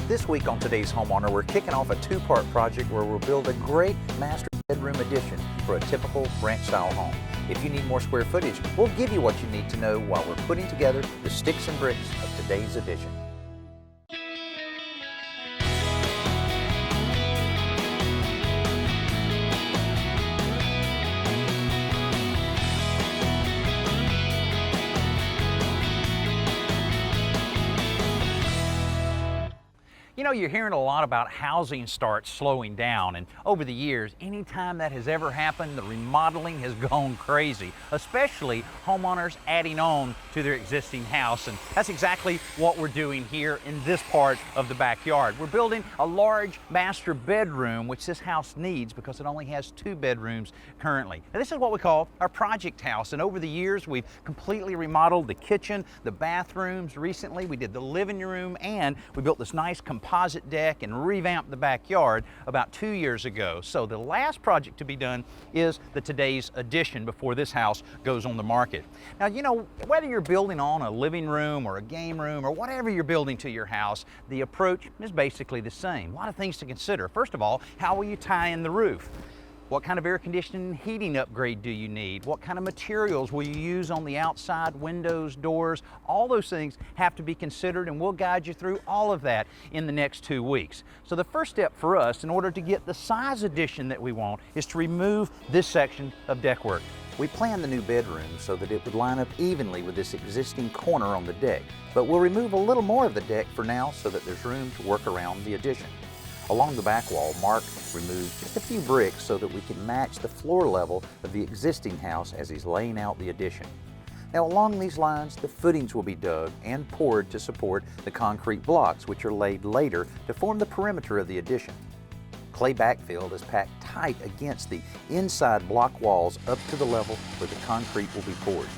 This week on Today's Homeowner, we're kicking off a two-part project where we'll build a great master bedroom addition for a typical ranch-style home. If you need more square footage, we'll give you what you need to know while we're putting together the sticks and bricks of today's addition. You know, you're hearing a lot about housing starts slowing down, and over the years, anytime that has ever happened, the remodeling has gone crazy, especially homeowners adding on to their existing house, and that's exactly what we're doing here in this part of the backyard. We're building a large master bedroom, which this house needs because it only has 2 bedrooms currently. Now, this is what we call our project house, and over the years, we've completely remodeled the kitchen, the bathrooms. Recently, we did the living room, and we built this nice composite deck and revamped the backyard about 2 years ago. So the last project to be done is the today's addition before this house goes on the market. Now, you know, whether you're building on a living room or a game room or whatever you're building to your house, the approach is basically the same. A lot of things to consider. First of all, how will you tie in the roof? What kind of air conditioning and heating upgrade do you need? What kind of materials will you use on the outside, windows, doors? All those things have to be considered, and we'll guide you through all of that in the next 2 weeks. So the first step for us, in order to get the size addition that we want, is to remove this section of deckwork. We planned the new bedroom so that it would line up evenly with this existing corner on the deck, but we'll remove a little more of the deck for now so that there's room to work around the addition. Along the back wall, Mark removed just a few bricks so that we can match the floor level of the existing house as he's laying out the addition. Now, along these lines, the footings will be dug and poured to support the concrete blocks, which are laid later to form the perimeter of the addition. Clay backfill is packed tight against the inside block walls up to the level where the concrete will be poured.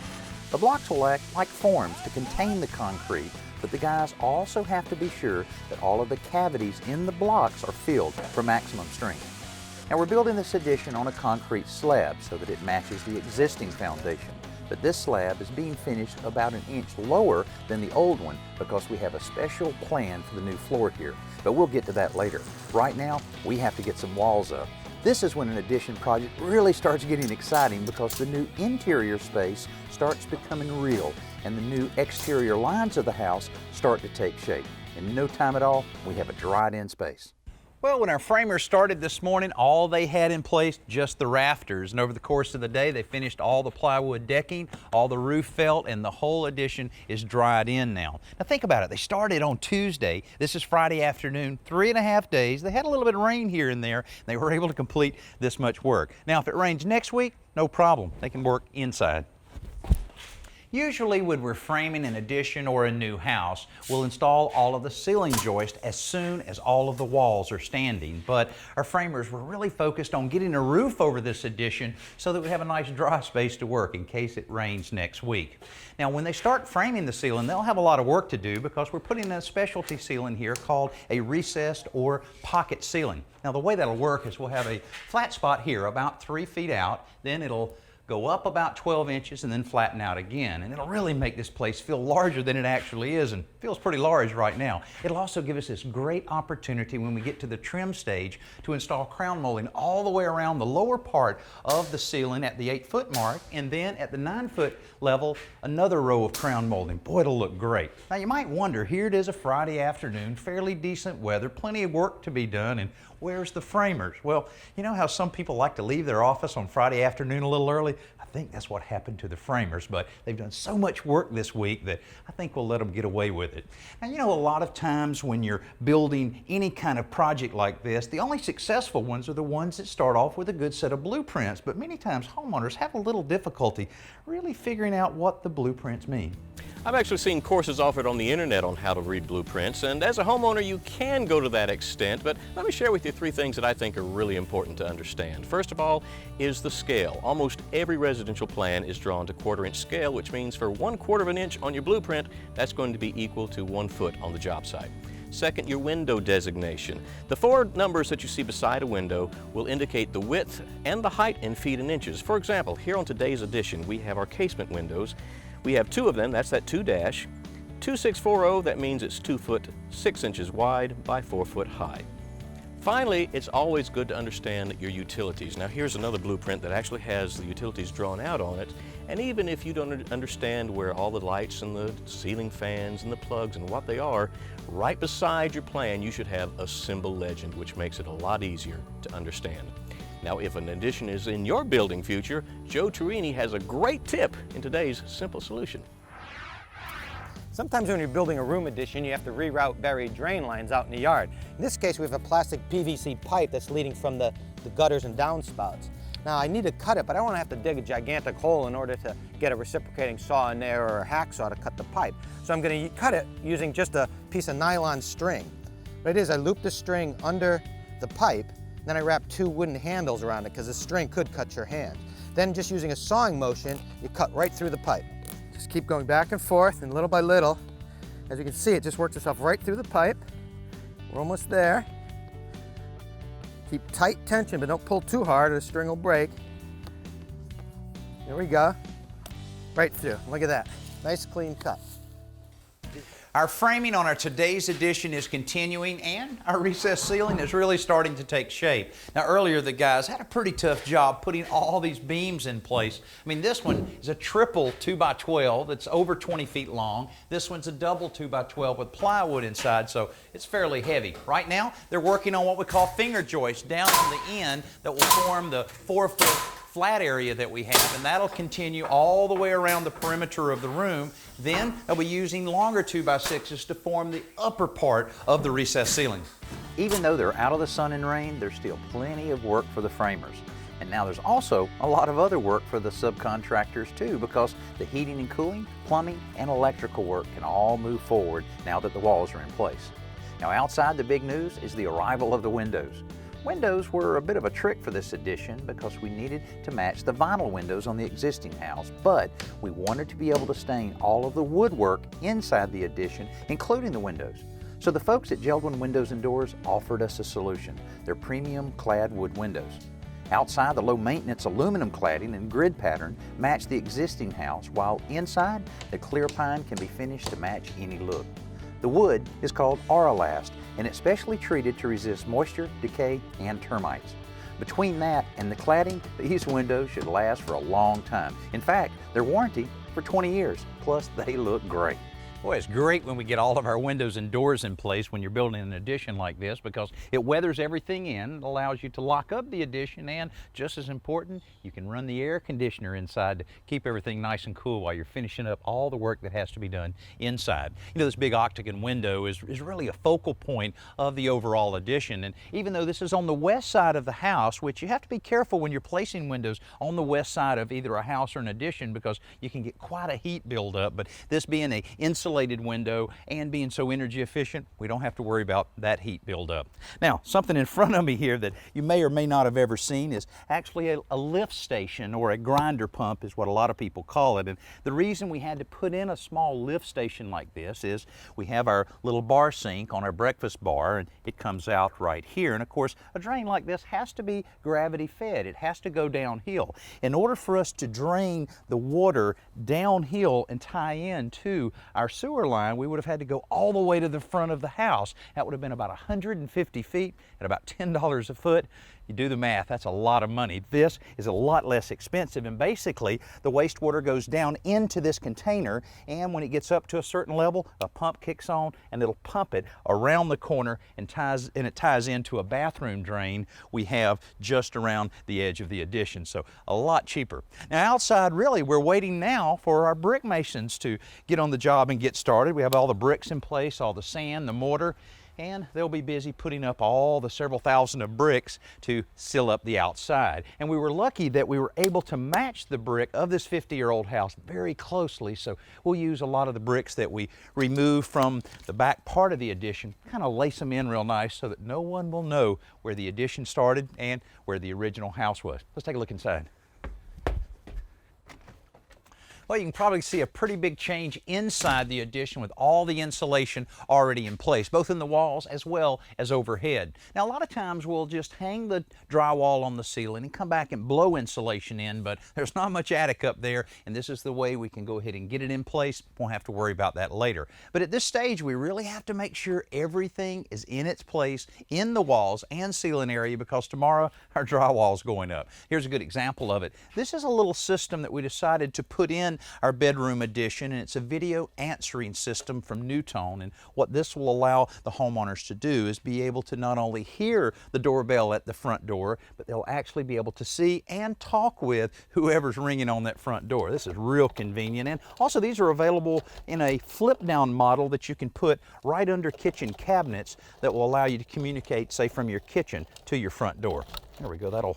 The blocks will act like forms to contain the concrete, but the guys also have to be sure that all of the cavities in the blocks are filled for maximum strength. Now, we're building this addition on a concrete slab so that it matches the existing foundation, but this slab is being finished about 1 inch lower than the old one because we have a special plan for the new floor here, but we'll get to that later. Right now, we have to get some walls up. This is when an addition project really starts getting exciting because the new interior space starts becoming real and the new exterior lines of the house start to take shape. In no time at all, we have a dried-in space. Well, when our framers started this morning, all they had in place, just the rafters. And over the course of the day, they finished all the plywood decking, all the roof felt, and the whole addition is dried in now. Now think about it. They started on Tuesday. This is Friday afternoon, 3.5 days. They had a little bit of rain here and there. They were able to complete this much work. Now, if it rains next week, no problem. They can work inside. Usually when we're framing an addition or a new house, we'll install all of the ceiling joists as soon as all of the walls are standing. But our framers were really focused on getting a roof over this addition so that we have a nice dry space to work in case it rains next week. Now, when they start framing the ceiling, they'll have a lot of work to do because we're putting in a specialty ceiling here called a recessed or pocket ceiling. Now, the way that'll work is we'll have a flat spot here about 3 feet out, then it'll go up about 12 inches and then flatten out again. And it'll really make this place feel larger than it actually is, and feels pretty large right now. It'll also give us this great opportunity when we get to the trim stage to install crown molding all the way around the lower part of the ceiling at the 8-foot mark, and then at the 9-foot level, another row of crown molding. Boy, it'll look great. Now you might wonder, here it is a Friday afternoon, fairly decent weather, plenty of work to be done, and where's the framers? Well, you know how some people like to leave their office on Friday afternoon a little early? I think that's what happened to the framers, but they've done so much work this week that I think we'll let them get away with it. Now, you know, a lot of times when you're building any kind of project like this, the only successful ones are the ones that start off with a good set of blueprints, but many times homeowners have a little difficulty really figuring out what the blueprints mean. I've actually seen courses offered on the internet on how to read blueprints, and as a homeowner you can go to that extent, but let me share with you 3 things that I think are really important to understand. First of all is the scale. Almost every residential plan is drawn to 1/4 inch scale, which means for 1/4 of an inch on your blueprint, that's going to be equal to 1 foot on the job site. Second, your window designation. The 4 numbers that you see beside a window will indicate the width and the height in feet and inches. For example, here on today's edition, we have our casement windows. We have 2 of them, that's that 2 dash. 2640, that means it's 2 foot 6 inches wide by 4 foot high. Finally, it's always good to understand your utilities. Now here's another blueprint that actually has the utilities drawn out on it, and even if you don't understand where all the lights and the ceiling fans and the plugs and what they are, right beside your plan you should have a symbol legend, which makes it a lot easier to understand. Now if an addition is in your building future, Joe Turini has a great tip in today's Simple Solution. Sometimes when you're building a room addition, you have to reroute buried drain lines out in the yard. In this case, we have a plastic PVC pipe that's leading from the gutters and downspouts. Now, I need to cut it, but I don't want to have to dig a gigantic hole in order to get a reciprocating saw in there or a hacksaw to cut the pipe. So I'm going to cut it using just a piece of nylon string. What it is, I loop the string under the pipe, then I wrap 2 wooden handles around it because the string could cut your hand. Then just using a sawing motion, you cut right through the pipe. Just keep going back and forth, and little by little, as you can see, it just works itself right through the pipe. We're almost there. Keep tight tension, but don't pull too hard or the string will break. There we go. Right through. Look at that. Nice clean cut. Our framing on our today's edition is continuing, and our recessed ceiling is really starting to take shape. Now earlier the guys had a pretty tough job putting all these beams in place. I mean, this one is a triple 2x12 that's over 20 feet long. This one's a double 2x12 with plywood inside, so it's fairly heavy. Right now they're working on what we call finger joists down on the end that will form the 4-foot flat area that we have, and that'll continue all the way around the perimeter of the room. Then they'll be using longer 2x6s to form the upper part of the recessed ceiling. Even though they're out of the sun and rain, there's still plenty of work for the framers. And now there's also a lot of other work for the subcontractors too, because the heating and cooling, plumbing, and electrical work can all move forward now that the walls are in place. Now outside, the big news is the arrival of the windows. Windows were a bit of a trick for this addition because we needed to match the vinyl windows on the existing house, but we wanted to be able to stain all of the woodwork inside the addition, including the windows. So the folks at Geldwin Windows and Doors offered us a solution, their premium clad wood windows. Outside, the low-maintenance aluminum cladding and grid pattern match the existing house, while inside, the clear pine can be finished to match any look. The wood is called Auralast, and it's specially treated to resist moisture, decay, and termites. Between that and the cladding, these windows should last for a long time. In fact, they're warranted for 20 years, plus they look great. Boy, it's great when we get all of our windows and doors in place when you're building an addition like this, because it weathers everything in, it allows you to lock up the addition, and just as important, you can run the air conditioner inside to keep everything nice and cool while you're finishing up all the work that has to be done inside. You know, this big octagon window is really a focal point of the overall addition, and even though this is on the west side of the house, which you have to be careful when you're placing windows on the west side of either a house or an addition because you can get quite a heat buildup, but this being an insulated window and being so energy efficient, we don't have to worry about that heat buildup. Now, something in front of me here that you may or may not have ever seen is actually a lift station, or a grinder pump is what a lot of people call it. And the reason we had to put in a small lift station like this is we have our little bar sink on our breakfast bar, and it comes out right here. And of course, a drain like this has to be gravity fed. It has to go downhill. In order for us to drain the water downhill and tie in to our sewer line, we would have had to go all the way to the front of the house. That would have been about 150 feet at about $10 a foot. You do the math, that's a lot of money. This is a lot less expensive, and basically the wastewater goes down into this container, and when it gets up to a certain level, a pump kicks on and it'll pump it around the corner and it ties into a bathroom drain we have just around the edge of the addition, so a lot cheaper. Now outside, really, we're waiting now for our brick masons to get on the job and get started. We have all the bricks in place, all the sand, the mortar, and they'll be busy putting up all the several thousand of bricks to seal up the outside. And we were lucky that we were able to match the brick of this 50-year-old house very closely, so we'll use a lot of the bricks that we removed from the back part of the addition, kind of lace them in real nice so that no one will know where the addition started and where the original house was. Let's take a look inside. Well, you can probably see a pretty big change inside the addition with all the insulation already in place, both in the walls as well as overhead. Now, a lot of times we'll just hang the drywall on the ceiling and come back and blow insulation in, but there's not much attic up there, and this is the way we can go ahead and get it in place. Won't have to worry about that later. But at this stage, we really have to make sure everything is in its place in the walls and ceiling area, because tomorrow our drywall is going up. Here's a good example of it. This is a little system that we decided to put in our bedroom addition, and it's a video answering system from Newtone. And what this will allow the homeowners to do is be able to not only hear the doorbell at the front door, but they'll actually be able to see and talk with whoever's ringing on that front door. This is real convenient. And also, these are available in a flip down model that you can put right under kitchen cabinets that will allow you to communicate, say, from your kitchen to your front door. There we go. That'll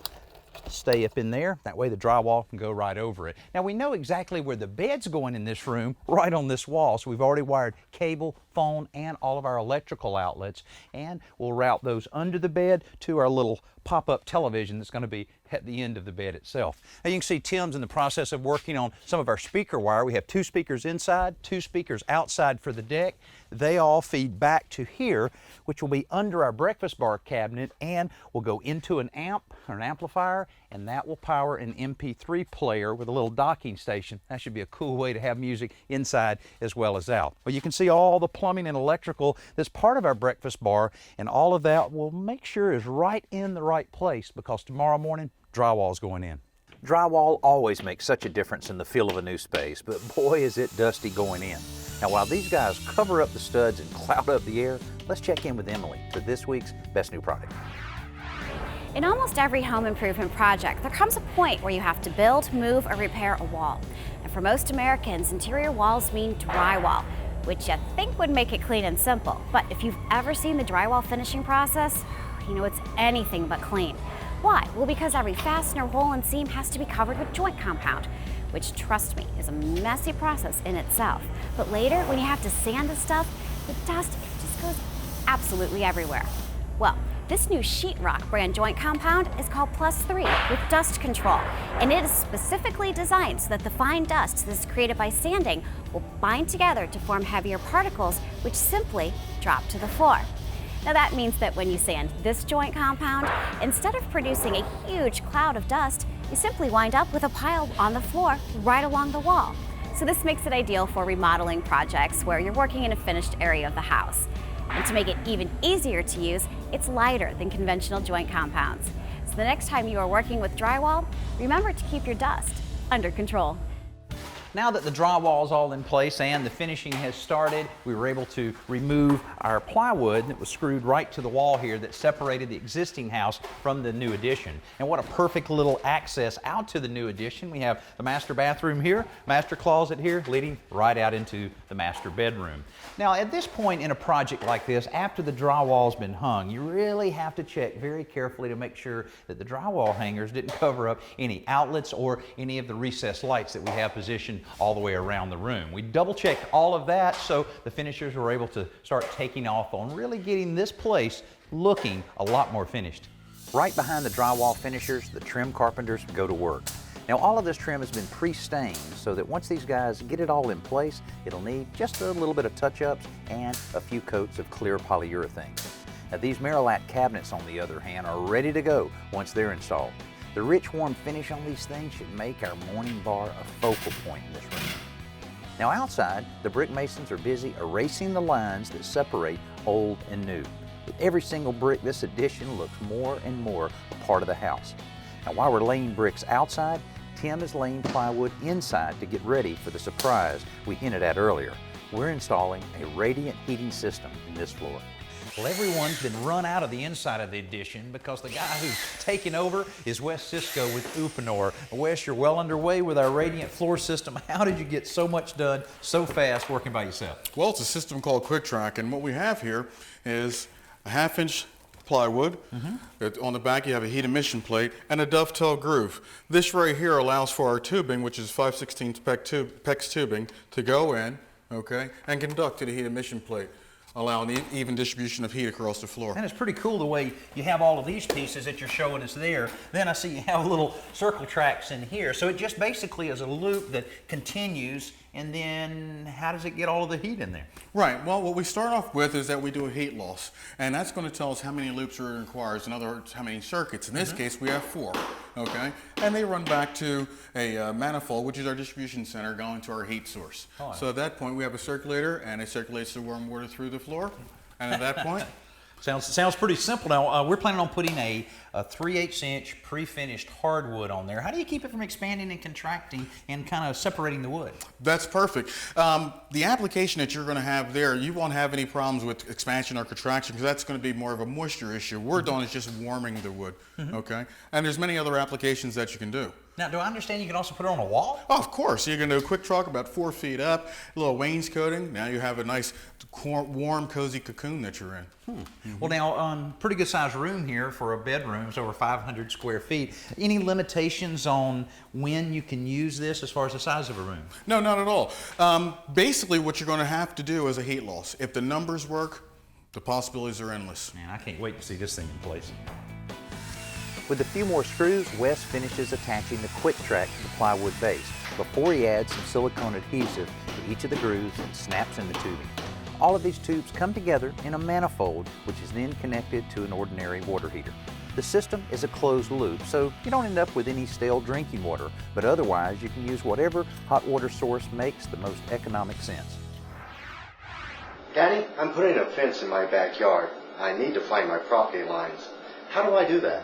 stay up in there. That way the drywall can go right over it. Now, we know exactly where the bed's going in this room, right on this wall. So we've already wired cable, phone, and all of our electrical outlets, and we'll route those under the bed to our little pop-up television that's going to be at the end of the bed itself. Now, you can see Tim's in the process of working on some of our speaker wire. We have 2 speakers inside, 2 speakers outside for the deck. They all feed back to here, which will be under our breakfast bar cabinet, and will go into an amp or an amplifier, and that will power an MP3 player with a little docking station. That should be a cool way to have music inside as well as out. Well, you can see all the plumbing and electrical that's part of our breakfast bar, and all of that we'll make sure is right in the right place, because tomorrow morning drywall is going in. Drywall always makes such a difference in the feel of a new space, but boy is it dusty going in. Now, while these guys cover up the studs and cloud up the air, let's check in with Emily for this week's Best New Product. In almost every home improvement project, there comes a point where you have to build, move, or repair a wall. And for most Americans, interior walls mean drywall, which you think would make it clean and simple. But if you've ever seen the drywall finishing process, you know it's anything but clean. Why? Well, because every fastener, hole, and seam has to be covered with joint compound, which, trust me, is a messy process in itself. But later, when you have to sand the stuff, the dust just goes absolutely everywhere. Well, this new sheetrock brand joint compound is called +3 with dust control, and it is specifically designed so that the fine dust that's created by sanding will bind together to form heavier particles, which simply drop to the floor. Now, that means that when you sand this joint compound, instead of producing a huge cloud of dust, you simply wind up with a pile on the floor right along the wall. So this makes it ideal for remodeling projects where you're working in a finished area of the house. And to make it even easier to use, it's lighter than conventional joint compounds. So the next time you are working with drywall, remember to keep your dust under control. Now that the drywall is all in place and the finishing has started, we were able to remove our plywood that was screwed right to the wall here that separated the existing house from the new addition. And what a perfect little access out to the new addition. We have the master bathroom here, master closet here, leading right out into the master bedroom. Now, at this point in a project like this, after the drywall's been hung, you really have to check very carefully to make sure that the drywall hangers didn't cover up any outlets or any of the recessed lights that we have positioned all the way around the room. We double checked all of that, so the finishers were able to start taking off on really getting this place looking a lot more finished. Right behind the drywall finishers, the trim carpenters go to work. Now, all of this trim has been pre-stained so that once these guys get it all in place, it'll need just a little bit of touch-ups and a few coats of clear polyurethane. Now, these Marilat cabinets, on the other hand, are ready to go once they're installed. The rich, warm finish on these things should make our morning bar a focal point in this room. Now, outside, the brick masons are busy erasing the lines that separate old and new. With every single brick, this addition looks more and more a part of the house. Now, while we're laying bricks outside, Tim is laying plywood inside to get ready for the surprise we hinted at earlier. We're installing a radiant heating system in this floor. Well, everyone's been run out of the inside of the addition because the guy who's taken over is Wes Cisco with Uponor. Wes, you're well underway with our radiant floor system. How did you get so much done so fast working by yourself? Well, it's a system called Quick Track, and what we have here is a 1/2-inch plywood. On the back you have a heat emission plate and a dovetail groove. This right here allows for our tubing, which is 5/16 PEX tubing, to go in, okay, and conduct to the heat emission plate. allow an even distribution of heat across the floor. And it's pretty cool the way you have all of these pieces that you're showing us there. Then I see you have little circle tracks in here. So it just basically is a loop that continues, and then how does it get all of the heat in there? Right, well, what we start off with is that we do a heat loss, and that's going to tell us how many loops are required. In other words, how many circuits. In this case, we have 4, okay? And they run back to a manifold, which is our distribution center, going to our heat source. Oh. So at that point, we have a circulator, and it circulates the warm water through the floor. And at that point, Sounds pretty simple. Now, we're planning on putting a 3/8" pre-finished hardwood on there. How do you keep it from expanding and contracting and kind of separating the wood? that's perfect. The application that you're going to have there, you won't have any problems with expansion or contraction because that's going to be more of a moisture issue. We're doing is just warming the wood, okay? And there's many other applications that you can do. Now, do I understand you can also put it on a wall? Oh, of course. You can do a quick truck about 4 feet up, a little wainscoting. Now you have a nice, warm, cozy cocoon that you're in. Well, now, pretty good sized room here for a bedroom. It's over 500 square feet. Any limitations on when you can use this as far as the size of a room? No, not at all. Basically, what you're going to have to do is a heat loss. If the numbers work, the possibilities are endless. Man, I can't wait to see this thing in place. With a few more screws, Wes finishes attaching the quick track to the plywood base before he adds some silicone adhesive to each of the grooves and snaps in the tubing. All of these tubes come together in a manifold, which is then connected to an ordinary water heater. The system is a closed loop, so you don't end up with any stale drinking water, but otherwise you can use whatever hot water source makes the most economic sense. Daddy, I'm putting a fence in my backyard. I need to find my property lines. How do I do that?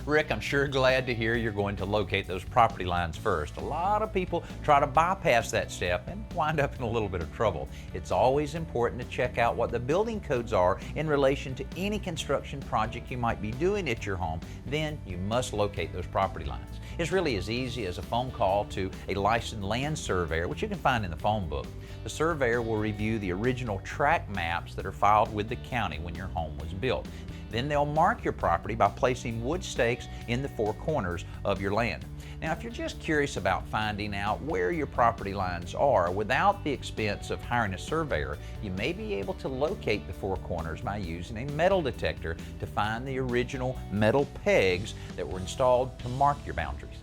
Rick, I'm sure glad to hear you're going to locate those property lines first. A lot of people try to bypass that step and wind up in a little bit of trouble. It's always important to check out what the building codes are in relation to any construction project you might be doing at your home. Then you must locate those property lines. It's really as easy as a phone call to a licensed land surveyor, which you can find in the phone book. The surveyor will review the original tract maps that are filed with the county when your home was built. Then they'll mark your property by placing wood stakes in the 4 corners of your land. Now, if you're just curious about finding out where your property lines are without the expense of hiring a surveyor, you may be able to locate the 4 corners by using a metal detector to find the original metal pegs that were installed to mark your boundaries.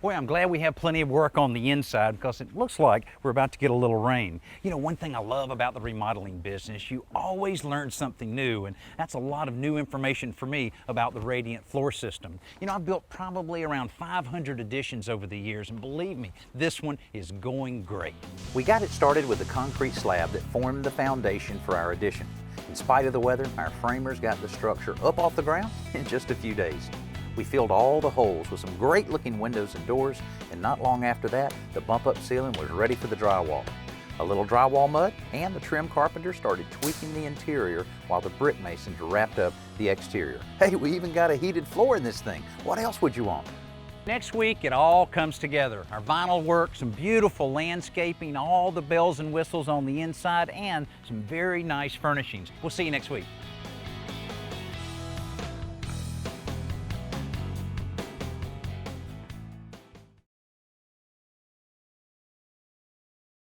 Boy, I'm glad we have plenty of work on the inside because it looks like we're about to get a little rain. You know, one thing I love about the remodeling business, you always learn something new, and that's a lot of new information for me about the radiant floor system. You know, I've built probably around 500 additions over the years, and believe me, this one is going great. We got it started with a concrete slab that formed the foundation for our addition. In spite of the weather, our framers got the structure up off the ground in just a few days. We filled all the holes with some great looking windows and doors, and not long after that, the bump up ceiling was ready for the drywall. A little drywall mud, and the trim carpenter started tweaking the interior while the brick masons wrapped up the exterior. Hey, we even got a heated floor in this thing. What else would you want? Next week, it all comes together. Our vinyl work, some beautiful landscaping, all the bells and whistles on the inside, and some very nice furnishings. We'll see you next week.